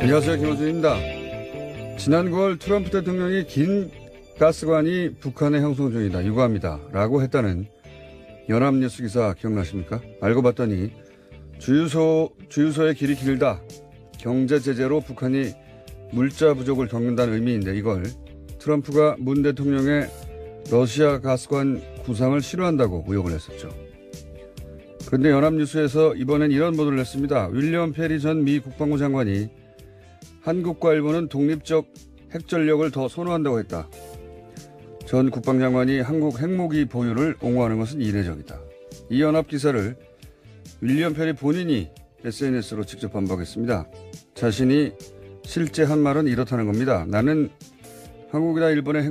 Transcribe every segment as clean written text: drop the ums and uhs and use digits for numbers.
안녕하세요, 김호준입니다. 지난 9월 트럼프 대통령이 긴 가스관이 북한에 형성 중이다, 유구합니다 라고 했다는 연합뉴스 기사 기억나십니까? 알고 봤더니 주유소의 길이 길다, 경제 제재로 북한이 물자 부족을 겪는다는 의미인데, 이걸 트럼프가 문 대통령의 러시아 가스관 구상을 싫어한다고 의혹을 했었죠. 그런데 연합뉴스에서 이번엔 이런 보도를 했습니다. 윌리엄 페리 전 미 국방부 장관이 한국과 일본은 독립적 핵전력을 더 선호한다고 했다. 전 국방장관이 한국 핵무기 보유를 옹호하는 것은 이례적이다. 이 연합기사를 윌리엄 페리 본인이 SNS로 직접 반박했습니다. 자신이 실제 한 말은 이렇다는 겁니다. 나는 한국이나 일본의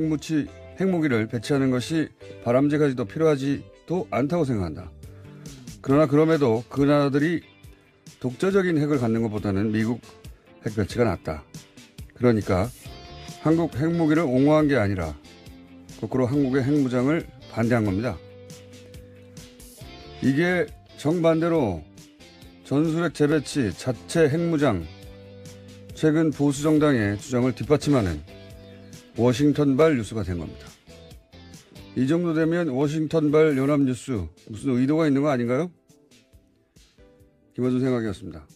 핵무기를 배치하는 것이 바람직하지도 필요하지도 않다고 생각한다. 그러나 그럼에도 그 나라들이 독자적인 핵을 갖는 것보다는 미국 핵 배치가 낫다. 그러니까 한국 핵무기를 옹호한 게 아니라 거꾸로 한국의 핵무장을 반대한 겁니다. 이게 정반대로 전술핵 재배치, 자체 핵무장, 최근 보수 정당의 주장을 뒷받침하는 워싱턴발 뉴스가 된 겁니다. 이 정도 되면 워싱턴발 연합뉴스 무슨 의도가 있는 거 아닌가요? 김어준 생각이었습니다.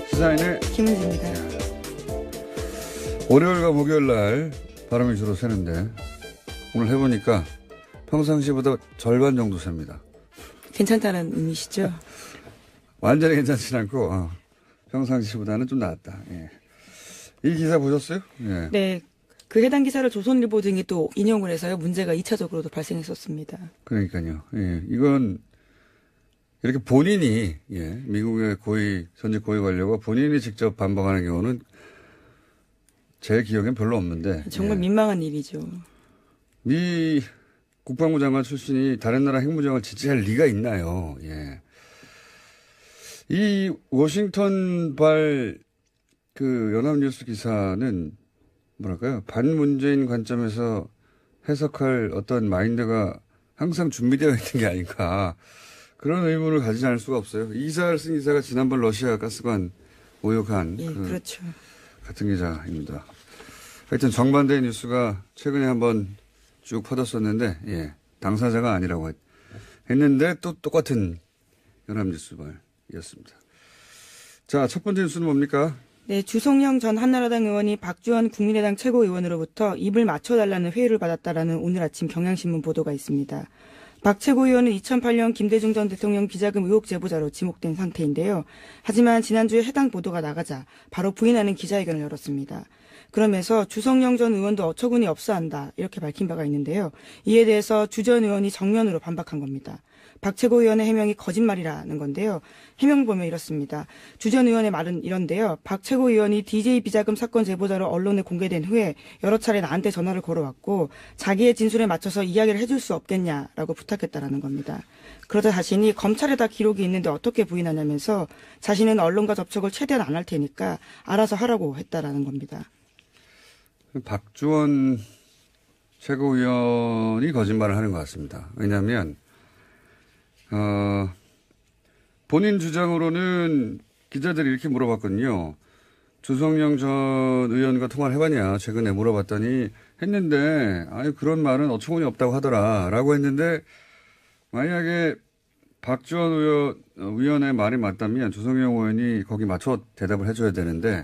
시사인의 김은지입니다. 월요일과 목요일 날 바람이 주로 새는데 오늘 해보니까 평상시보다 절반 정도 셉니다. 괜찮다는 의미시죠? 완전히 괜찮진 않고 평상시보다는 좀 나았다. 예. 이 기사 보셨어요? 예. 네. 그 해당 기사를 조선일보 등이 또 인용을 해서요. 문제가 2차적으로도 발생했었습니다. 그러니까요. 예. 이건 이렇게 본인이 미국의 전직 고위 관료가 본인이 직접 반박하는 경우는 제 기억엔 별로 없는데. 정말 민망한 일이죠. 미 국방부 장관 출신이 다른 나라 핵무장을 지지할 리가 있나요? 예. 이 워싱턴발 그 연합뉴스 기사는 뭐랄까요? 반문재인 관점에서 해석할 어떤 마인드가 항상 준비되어 있는 게 아닌가. 그런 의문을 가지지 않을 수가 없어요. 이 기사를 쓴 기사가 지난번 러시아 가스관 오역한 그렇죠. 같은 기자입니다. 하여튼 정반대의 뉴스가 최근에 한번 쭉 퍼졌었는데 당사자가 아니라고 했는데 또 똑같은 연합뉴스발이었습니다. 자, 첫 번째 뉴스는 뭡니까? 네, 주성영 전 한나라당 의원이 박주원 국민의당 최고위원으로부터 입을 맞춰달라는 회유를 받았다라는 오늘 아침 경향신문 보도가 있습니다. 박 최고위원은 2008년 김대중 전 대통령 비자금 의혹 제보자로 지목된 상태인데요. 하지만 지난주에 해당 보도가 나가자 바로 부인하는 기자회견을 열었습니다. 그러면서 주성영 전 의원도 어처구니 없어 한다 이렇게 밝힌 바가 있는데요. 이에 대해서 주 전 의원이 정면으로 반박한 겁니다. 박 최고위원의 해명이 거짓말이라는 건데요. 해명을 보면 이렇습니다. 주 전 의원의 말은 이런데요. 박 최고위원이 DJ 비자금 사건 제보자로 언론에 공개된 후에 여러 차례 나한테 전화를 걸어왔고 자기의 진술에 맞춰서 이야기를 해줄 수 없겠냐라고 부탁했다라는 겁니다. 그러자 자신이 검찰에 다 기록이 있는데 어떻게 부인하냐면서 자신은 언론과 접촉을 최대한 안 할 테니까 알아서 하라고 했다라는 겁니다. 박주원 최고위원이 거짓말을 하는 것 같습니다. 왜냐하면 본인 주장으로는 기자들이 이렇게 물어봤거든요. 주성영 전 의원과 통화를 해봤냐 최근에 물어봤더니 했는데 그런 말은 어처구니 없다고 하더라 라고 했는데, 만약에 박주원 의원의 말이 맞다면 주성영 의원이 거기 맞춰 대답을 해줘야 되는데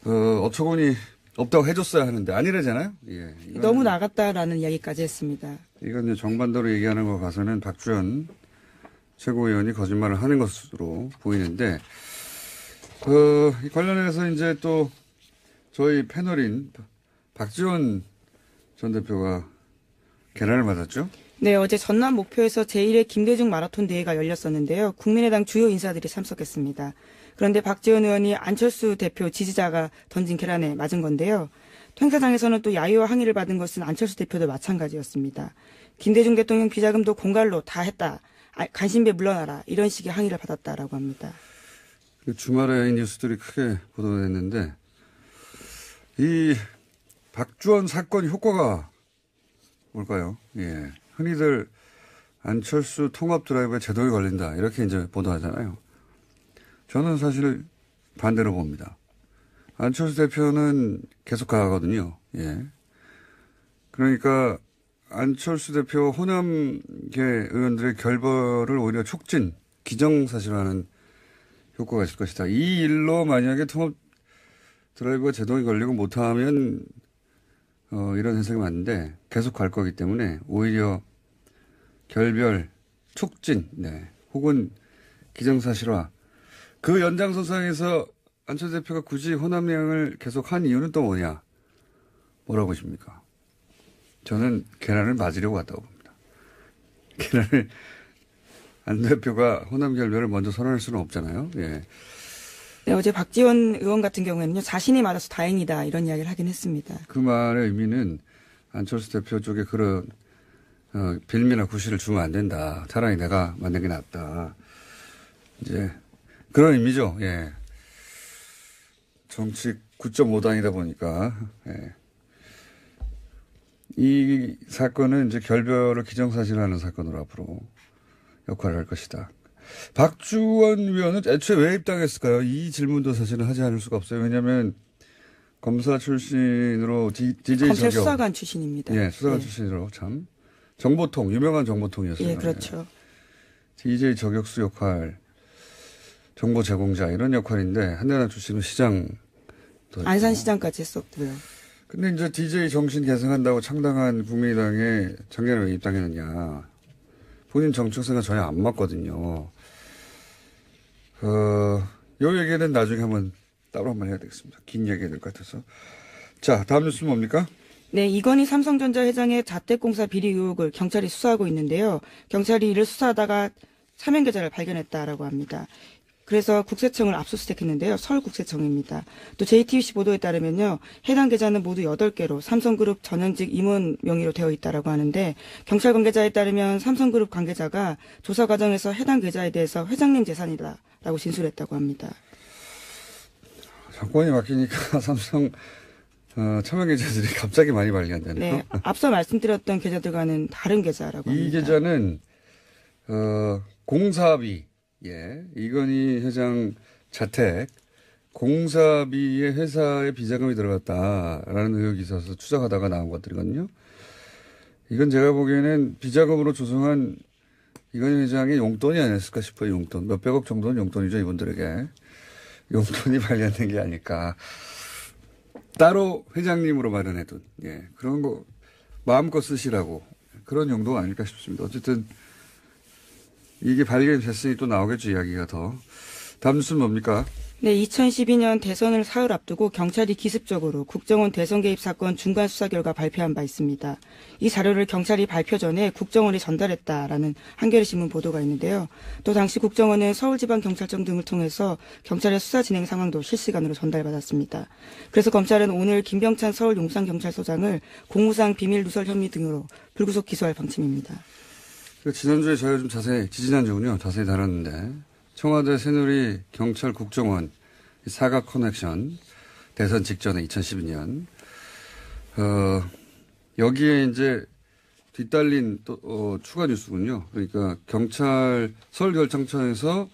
어처구니 없다고 해줬어야 하는데 아니래잖아요. 예, 너무 나갔다라는 이야기까지 했습니다. 이건 이제 정반대로 얘기하는 거 봐서는 박주원 최고위원이 거짓말을 하는 것으로 보이는데, 이 관련해서 이제 또 저희 패널인 박지원 전 대표가 계란을 맞았죠? 네, 어제 전남 목표에서 제1회 김대중 마라톤 대회가 열렸었는데요. 국민의당 주요 인사들이 참석했습니다. 그런데 박지원 의원이 안철수 대표 지지자가 던진 계란에 맞은 건데요. 행사장에서는 또 야유와 항의를 받은 것은 안철수 대표도 마찬가지였습니다. 김대중 대통령 비자금도 공갈로 다 했다. 간신배 물러나라. 이런 식의 항의를 받았다라고 합니다. 주말에 이 뉴스들이 크게 보도됐는데, 이 박주원 사건 효과가 뭘까요? 예. 흔히들 안철수 통합 드라이브에 제동이 걸린다. 이렇게 이제 보도하잖아요. 저는 사실 반대로 봅니다. 안철수 대표는 계속 가거든요. 예. 그러니까 안철수 대표 호남계 의원들의 결벌을 오히려 촉진, 기정사실화하는 효과가 있을 것이다. 이 일로 만약에 통합 드라이브가 제동이 걸리고 못하면 이런 해석이 맞는데 계속 갈 거기 때문에 오히려 결별, 촉진, 네. 혹은 기정사실화. 그 연장선상에서 안철수 대표가 굳이 호남행을 계속 한 이유는 또 뭐냐? 뭐라고 보십니까? 저는 계란을 맞으려고 왔다고 봅니다. 계란을 안 대표가 호남 결별을 먼저 선언할 수는 없잖아요. 예. 네, 어제 박지원 의원 같은 경우에는요, 자신이 맞아서 다행이다 이런 이야기를 하긴 했습니다. 그 말의 의미는 안철수 대표 쪽에 그런 빌미나 구실을 주면 안 된다. 차라리 내가 만든 게 낫다. 이제 그런 의미죠. 예. 정치 9.5당이다 보니까 예. 이 사건은 이제 결별을 기정사실화하는 사건으로 앞으로 역할을 할 것이다. 박주원 위원은 애초에 왜 입당했을까요? 이 질문도 사실은 하지 않을 수가 없어요. 왜냐하면 검사 출신으로 DJ 검찰 저격. 수사관 출신입니다. 예, 수사관 출신으로 참. 정보통, 유명한 정보통이었어요. 예, 그렇죠. DJ 저격수 역할, 정보 제공자 이런 역할인데 한나라 출신은 시장. 안산시장까지 했었고요. 근데 이제 DJ 정신 계승한다고 창당한 국민의당에 작년에 왜 입당했느냐. 본인 정책생활 전혀 안 맞거든요. 요 얘기는 나중에 따로 한번 해야 되겠습니다. 긴 얘기가 될 것 같아서. 자, 다음 뉴스는 뭡니까? 네, 이건희 삼성전자 회장의 자택공사 비리 의혹을 경찰이 수사하고 있는데요. 경찰이 이를 수사하다가 사면 계좌를 발견했다라고 합니다. 그래서 국세청을 압수수색했는데요. 서울국세청입니다. 또 JTBC 보도에 따르면요. 해당 계좌는 모두 8개로 삼성그룹 전현직 임원 명의로 되어 있다라고 하는데 경찰 관계자에 따르면 삼성그룹 관계자가 조사 과정에서 해당 계좌에 대해서 회장님 재산이다라고 진술했다고 합니다. 정권이 바뀌니까 삼성 차명 계좌들이 갑자기 많이 발견되네요. 네, 앞서 말씀드렸던 계좌들과는 다른 계좌라고 합니다. 이 계좌는 공사비. 예, 이건희 회장 자택 공사비에 회사에 비자금이 들어갔다라는 의혹이 있어서 추적하다가 나온 것들이거든요. 이건 제가 보기에는 비자금으로 조성한 이건희 회장의 용돈이 아니었을까 싶어요. 용돈. 몇백억 정도는 용돈이죠. 이분들에게. 용돈이 발견된 게 아닐까. 따로 회장님으로 마련해둔. 예, 그런 거 마음껏 쓰시라고. 그런 용도가 아닐까 싶습니다. 어쨌든 이게 발견됐으니 또 나오겠죠, 이야기가 더. 다음 뉴스는 뭡니까? 네, 2012년 대선을 사흘 앞두고 경찰이 기습적으로 국정원 대선 개입 사건 중간 수사 결과 발표한 바 있습니다. 이 자료를 경찰이 발표 전에 국정원에 전달했다라는 한겨레 신문 보도가 있는데요. 또 당시 국정원은 서울지방경찰청 등을 통해서 경찰의 수사 진행 상황도 실시간으로 전달받았습니다. 그래서 검찰은 오늘 김병찬 서울 용산경찰서장을 공무상 비밀 누설 혐의 등으로 불구속 기소할 방침입니다. 지난주에 저희가 좀 지지난주군요. 자세히 다뤘는데, 청와대 새누리 경찰 국정원 사각 커넥션 대선 직전에 2012년, 여기에 이제 뒤따른 또, 추가 뉴스군요. 그러니까 경찰 서울결정청에서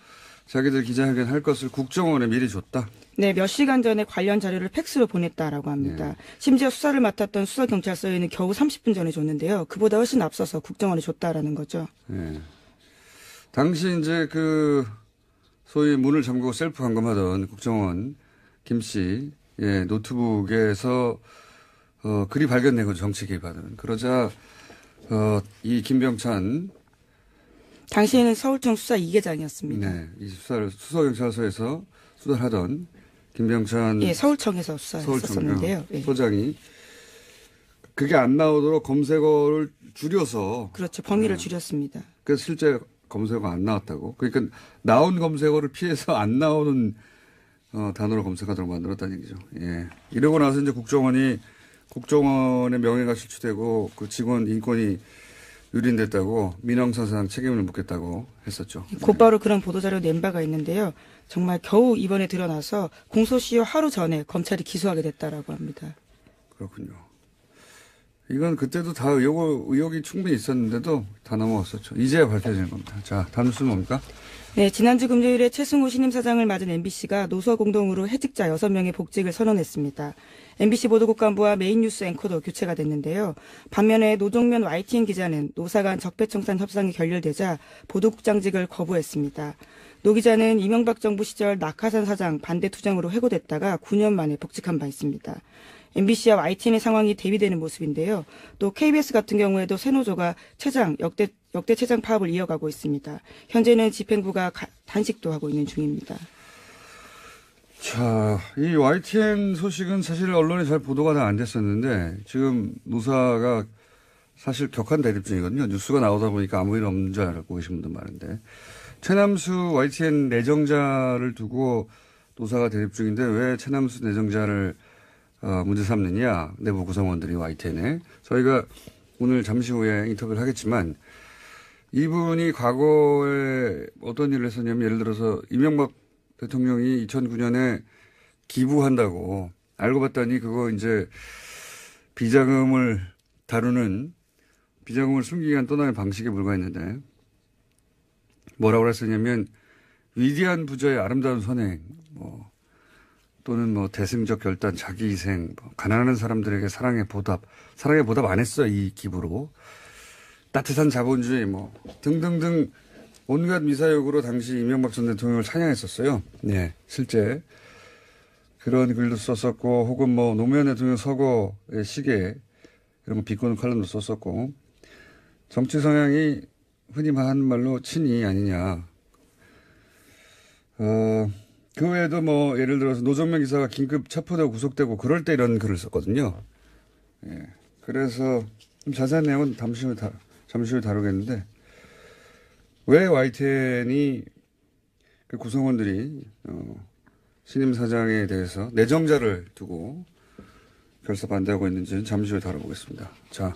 자기들 기자회견 할 것을 국정원에 미리 줬다. 네, 몇 시간 전에 관련 자료를 팩스로 보냈다라고 합니다. 네. 심지어 수사를 맡았던 수사경찰서에는 겨우 30분 전에 줬는데요. 그보다 훨씬 앞서서 국정원에 줬다라는 거죠. 네. 당시 이제 소위 문을 잠그고 셀프 감금하던 국정원 김 씨, 예, 노트북에서, 글이 발견된 거죠. 정치 개입하는. 그러자, 이 김병찬. 당시에는 서울청 수사 2계장이었습니다. 네. 이 수서경찰서에서 수사를 하던 김병찬. 예, 서울청에서 수사했었는데요. 예. 소장이 그게 안 나오도록 검색어를 줄여서. 그렇죠. 범위를 줄였습니다. 그래서 실제 검색어가 안 나왔다고. 그러니까 나온 검색어를 피해서 안 나오는 단어로 검색하도록 만들었다는 얘기죠. 예. 이러고 나서 이제 국정원의 명예가 실추되고 그 직원 인권이 유린됐다고 민영사상 책임을 묻겠다고 했었죠. 곧바로 그런 보도자료 낸 바가 있는데요. 정말 겨우 이번에 드러나서 공소시효 하루 전에 검찰이 기소하게 됐다라고 합니다. 그렇군요. 이건 그때도 다 의혹이 충분히 있었는데도 다 넘어갔었죠. 이제야 밝혀지는 겁니다. 자, 다음 뉴스는 뭡니까? 네, 지난주 금요일에 최승호 신임 사장을 맞은 MBC가 노서 공동으로 해직자 6명의 복직을 선언했습니다. MBC 보도국 간부와 메인 뉴스 앵커도 교체가 됐는데요. 반면에 노종면 YTN 기자는 노사 간 적폐청산 협상이 결렬되자 보도국장직을 거부했습니다. 노 기자는 이명박 정부 시절 낙하산 사장 반대 투쟁으로 해고됐다가 9년 만에 복직한 바 있습니다. MBC와 YTN의 상황이 대비되는 모습인데요. 또 KBS 같은 경우에도 새 노조가 역대 최장 파업을 이어가고 있습니다. 현재는 집행부가 단식도 하고 있는 중입니다. 자, 이 YTN 소식은 사실 언론에 잘 보도가 다 안 됐었는데 지금 노사가 사실 격한 대립 중이거든요. 뉴스가 나오다 보니까 아무 일 없는 줄 알고 계신 분들 많은데 최남수 YTN 내정자를 두고 노사가 대립 중인데 왜 최남수 내정자를 문제 삼느냐, 내부 구성원들이 YTN에. 저희가 오늘 잠시 후에 인터뷰를 하겠지만 이분이 과거에 어떤 일을 했었냐면 예를 들어서 이명박 대통령이 2009년에 기부한다고 알고 봤더니 그거 이제 비자금을 다루는 비자금을 숨기기 위한 또 다른 방식에 불과했는데 뭐라고 그랬었냐면 위대한 부자의 아름다운 선행 또는 대승적 결단, 자기 희생, 가난한 사람들에게 사랑의 보답 안 했어, 이 기부로. 따뜻한 자본주의, 등등등 온갖 미사역으로 당시 이명박 전 대통령을 찬양했었어요. 네, 실제. 그런 글도 썼었고, 혹은 노무현 대통령 서거의 시계, 이런 거 비꼬는 칼럼도 썼었고, 정치 성향이 흔히 하는 말로 친이 아니냐. 그 외에도 예를 들어서 노정면 기사가 긴급 체포되고 구속되고 그럴 때 이런 글을 썼거든요. 예. 그래서 좀 자세한 내용은 잠시 후에 다루겠는데 왜 YTN이 그 구성원들이 신임 사장에 대해서 내정자를 두고 결사 반대하고 있는지는 잠시 후에 다뤄보겠습니다. 자,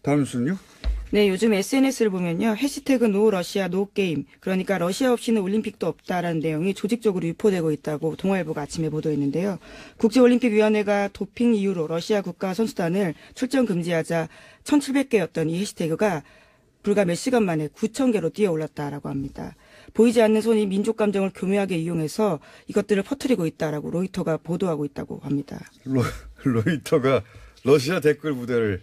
다음 뉴스는요? 네, 요즘 SNS를 보면요. 해시태그 노 러시아 노 게임, 그러니까 러시아 없이는 올림픽도 없다라는 내용이 조직적으로 유포되고 있다고 동아일보가 아침에 보도했는데요. 국제올림픽위원회가 도핑 이유로 러시아 국가 선수단을 출전 금지하자 1,700개였던 이 해시태그가 불과 몇 시간 만에 9,000개로 뛰어올랐다라고 합니다. 보이지 않는 손이 민족 감정을 교묘하게 이용해서 이것들을 퍼뜨리고 있다라고 로이터가 보도하고 있다고 합니다. 로이터가 러시아 댓글 부대를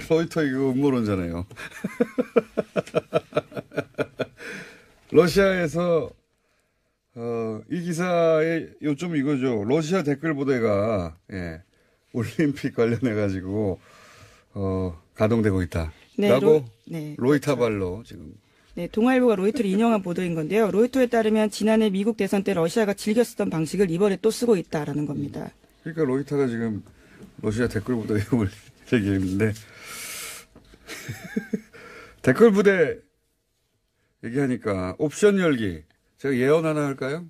로이터 이거 음모론잖아요. 러시아에서 이 기사의 요점 이거죠. 러시아 댓글 부대가 올림픽 관련해 가지고 가동되고 있다. 라고 로이터 발로 지금. 네, 동아일보가 로이터를 인용한 보도인 건데요. 로이터에 따르면 지난해 미국 대선 때 러시아가 즐겨 쓰던 방식을 이번에 또 쓰고 있다라는 겁니다. 그러니까 로이터가 지금 러시아 댓글 부대 이름을 얘기했는데 댓글 부대 얘기하니까 옵션 열기 제가 예언 하나 할까요?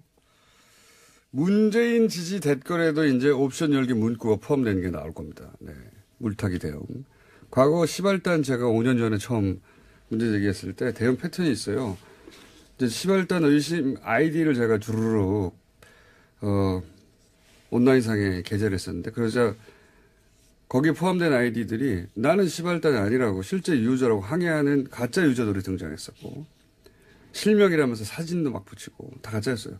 문재인 지지 댓글에도 이제 옵션 열기 문구가 포함되는 게 나올 겁니다. 네, 물타기 대응. 과거 시발단 제가 5년 전에 처음 문제 제기했을 때 대응 패턴이 있어요. 이제 시발단 의심 아이디를 제가 주르륵 온라인상에 게재를 했었는데 그러자 거기에 포함된 아이디들이 나는 시발단이 아니라고 실제 유저라고 항의하는 가짜 유저들이 등장했었고 실명이라면서 사진도 막 붙이고 다 가짜였어요.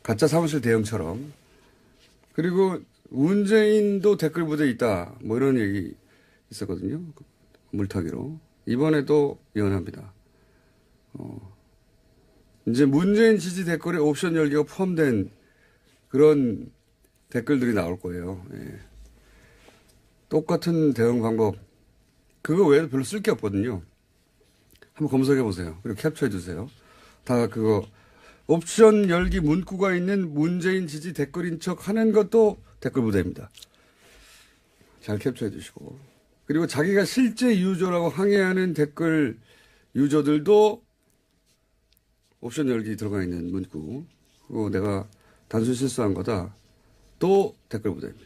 가짜 사무실 대응처럼. 그리고 문재인도 댓글 부대에 있다. 이런 얘기 있었거든요. 물타기로. 이번에도 예언합니다. 이제 문재인 지지 댓글에 옵션 열기가 포함된 그런 댓글들이 나올 거예요. 예. 똑같은 대응 방법. 그거 외에도 별로 쓸 게 없거든요. 한번 검색해 보세요. 그리고 캡처해 주세요. 다 그거 옵션 열기 문구가 있는 문재인 지지 댓글인 척 하는 것도 댓글 부대입니다. 잘 캡처해 주시고. 그리고 자기가 실제 유저라고 항의하는 댓글 유저들도 옵션 열기 들어가 있는 문구. 그거 내가 단순 실수한 거다. 또 댓글 부대입니다.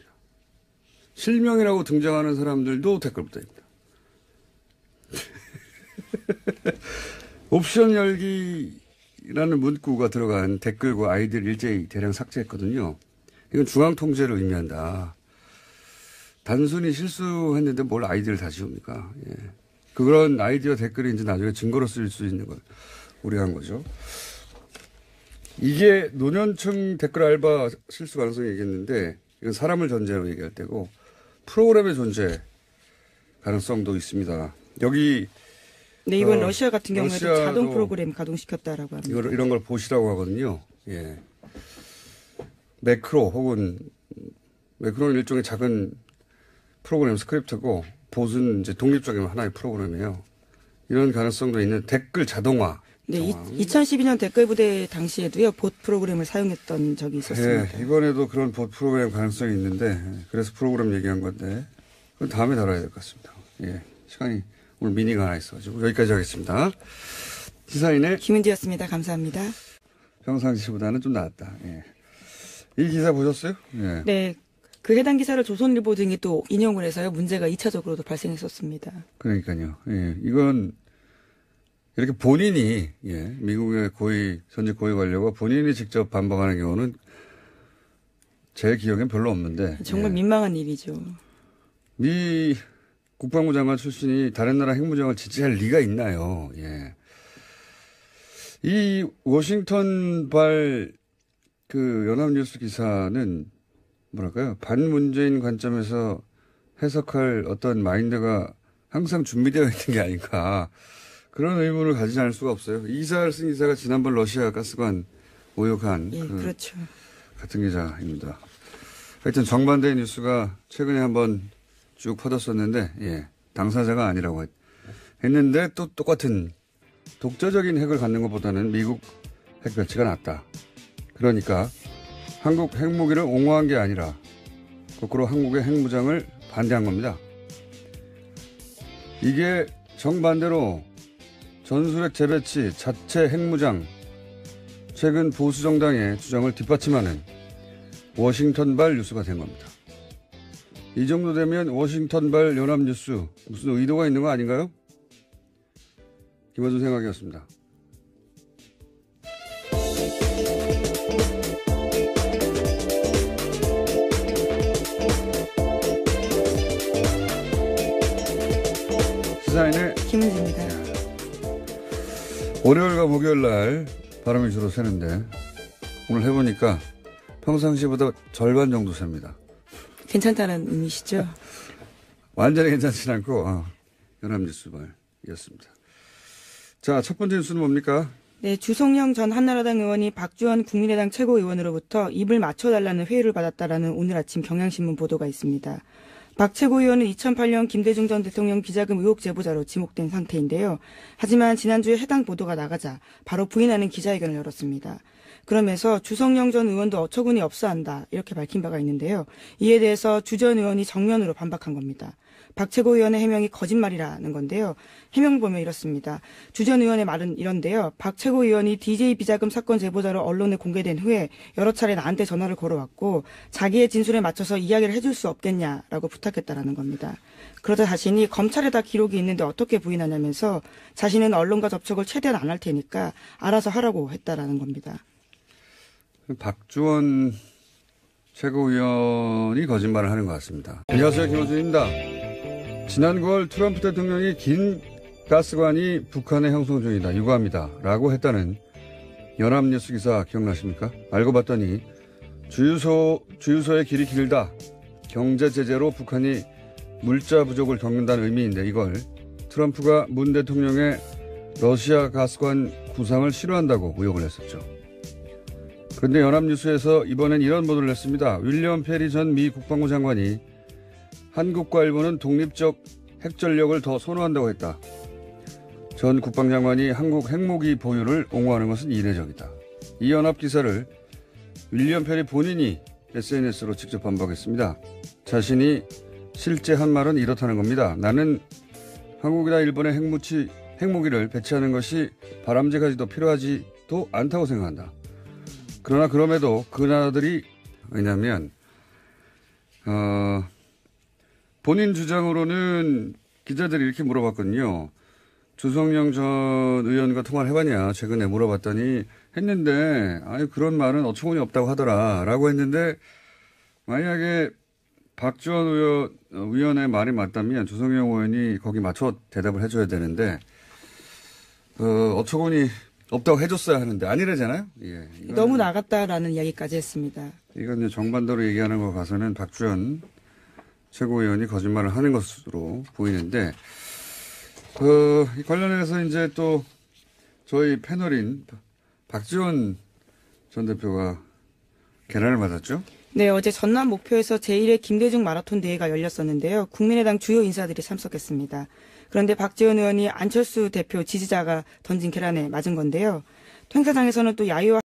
실명이라고 등장하는 사람들도 댓글 부대입니다. 옵션 열기라는 문구가 들어간 댓글과 아이디를 일제히 대량 삭제했거든요. 이건 중앙 통제를 의미한다. 단순히 실수했는데 뭘 아이디어를 다 지웁니까? 예. 그런 아이디어 댓글이 이제 나중에 증거로 쓰일 수 있는 걸 우려한 거죠. 이게 노년층 댓글 알바 실수 가능성이 얘기했는데 이건 사람을 전제로 얘기할 때고 프로그램의 존재 가능성도 있습니다. 여기 네, 이번 러시아 같은 경우에도 러시아도 자동 프로그램 가동시켰다라고 합니다. 이런 걸 보시라고 하거든요. 예. 매크로 혹은 매크로는 일종의 작은 프로그램 스크립트고 봇은 이제 독립적인 하나의 프로그램이에요. 이런 가능성도 있는 댓글 자동화. 네, 2012년 댓글 부대 당시에도요, 봇 프로그램을 사용했던 적이 있었습니다. 네, 이번에도 그런 봇 프로그램 가능성이 있는데, 그래서 프로그램 얘기한 건데, 그건 다음에 다뤄야 될 것 같습니다. 예, 시간이 오늘 미니가 하나 있어가지고 여기까지 하겠습니다. 시사인의 김은지였습니다. 감사합니다. 평상시보다는 좀 나았다. 예. 이 기사 보셨어요? 예. 네, 그 해당 기사를 조선일보 등이 또 인용을 해서요, 문제가 2차적으로도 발생했었습니다. 그러니까요. 예, 이건 이렇게 본인이 미국의 전직 고위 관료가 본인이 직접 반박하는 경우는 제 기억엔 별로 없는데 정말 민망한 일이죠. 미 국방부 장관 출신이 다른 나라 핵무장을 지지할 리가 있나요? 예. 이 워싱턴발 그 연합뉴스 기사는 뭐랄까요? 반문재인 관점에서 해석할 어떤 마인드가 항상 준비되어 있는 게 아닌가. 그런 의문을 가지지 않을 수가 없어요. 이 기사를 쓴 기사가 지난번 러시아 가스관 모욕한 예, 그렇죠. 같은 기자입니다. 하여튼 정반대의 뉴스가 최근에 한번 쭉 퍼졌었는데, 예, 당사자가 아니라고 했는데 또 똑같은 독자적인 핵을 갖는 것보다는 미국 핵 배치가 낫다. 그러니까 한국 핵무기를 옹호한 게 아니라 거꾸로 한국의 핵무장을 반대한 겁니다. 이게 정반대로 전술핵 재배치, 자체 핵무장, 최근 보수 정당의 주장을 뒷받침하는 워싱턴발 뉴스가 된 겁니다. 이 정도 되면 워싱턴발 연합뉴스 무슨 의도가 있는 거 아닌가요? 김원준 생각이었습니다. 시사인의 김은지입니다. 월요일과 목요일 날 바람이 주로 새는데 오늘 해보니까 평상시보다 절반 정도 셉니다. 괜찮다는 의미시죠? 완전히 괜찮진 않고 연합뉴스발이었습니다. 자, 첫 번째 뉴스는 뭡니까? 네, 주성영 전 한나라당 의원이 박주원 국민의당 최고위원으로부터 입을 맞춰달라는 회유를 받았다라는 오늘 아침 경향신문 보도가 있습니다. 박 최고위원은 2008년 김대중 전 대통령 비자금 의혹 제보자로 지목된 상태인데요. 하지만 지난주에 해당 보도가 나가자 바로 부인하는 기자회견을 열었습니다. 그러면서 주성영 전 의원도 어처구니 없어 한다 이렇게 밝힌 바가 있는데요. 이에 대해서 주 전 의원이 정면으로 반박한 겁니다. 박 최고위원의 해명이 거짓말이라는 건데요. 해명 보면 이렇습니다. 주 전 의원의 말은 이런데요. 박 최고위원이 DJ 비자금 사건 제보자로 언론에 공개된 후에 여러 차례 나한테 전화를 걸어왔고 자기의 진술에 맞춰서 이야기를 해줄 수 없겠냐라고 부탁했다라는 겁니다. 그러자 자신이 검찰에 다 기록이 있는데 어떻게 부인하냐면서 자신은 언론과 접촉을 최대한 안 할 테니까 알아서 하라고 했다라는 겁니다. 박주원 최고위원이 거짓말을 하는 것 같습니다. 안녕하세요. 김원준입니다. 지난 9월 트럼프 대통령이 긴 가스관이 북한의 형성 중이다. 유구합니다. 라고 했다는 연합뉴스 기사 기억나십니까? 알고 봤더니 주유소의 길이 길다. 경제 제재로 북한이 물자 부족을 겪는다는 의미인데 이걸 트럼프가 문 대통령의 러시아 가스관 구상을 싫어한다고 의혹을 했었죠. 그런데 연합뉴스에서 이번엔 이런 보도를 했습니다. 윌리엄 페리 전 미 국방부 장관이 한국과 일본은 독립적 핵전력을 더 선호한다고 했다. 전 국방장관이 한국 핵무기 보유를 옹호하는 것은 이례적이다. 이 연합기사를 윌리엄 페리 본인이 SNS로 직접 반박했습니다. 자신이 실제 한 말은 이렇다는 겁니다. 나는 한국이나 일본의 핵무기를 배치하는 것이 바람직하지도 필요하지도 않다고 생각한다. 그러나 그럼에도 그 나라들이 왜냐하면 본인 주장으로는 기자들이 이렇게 물어봤거든요. 주성영 전 의원과 통화를 해봤냐 최근에 물어봤더니 했는데 아니 그런 말은 어처구니 없다고 하더라 라고 했는데 만약에 박지원 의원의 말이 맞다면 조성영 의원이 거기 맞춰 대답을 해줘야 되는데, 어처구니 없다고 해줬어야 하는데, 아니래잖아요? 예. 너무 나갔다라는 이야기까지 했습니다. 이건 이제 정반대로 얘기하는 거 가서는 박지원 최고위원이 거짓말을 하는 것으로 보이는데, 이 관련해서 이제 또 저희 패널인 박지원 전 대표가 계란을 맞았죠? 네, 어제 전남 목표에서 제1회 김대중 마라톤 대회가 열렸었는데요. 국민의당 주요 인사들이 참석했습니다. 그런데 박지원 의원이 안철수 대표 지지자가 던진 계란에 맞은 건데요. 행사장에서는 또 야유와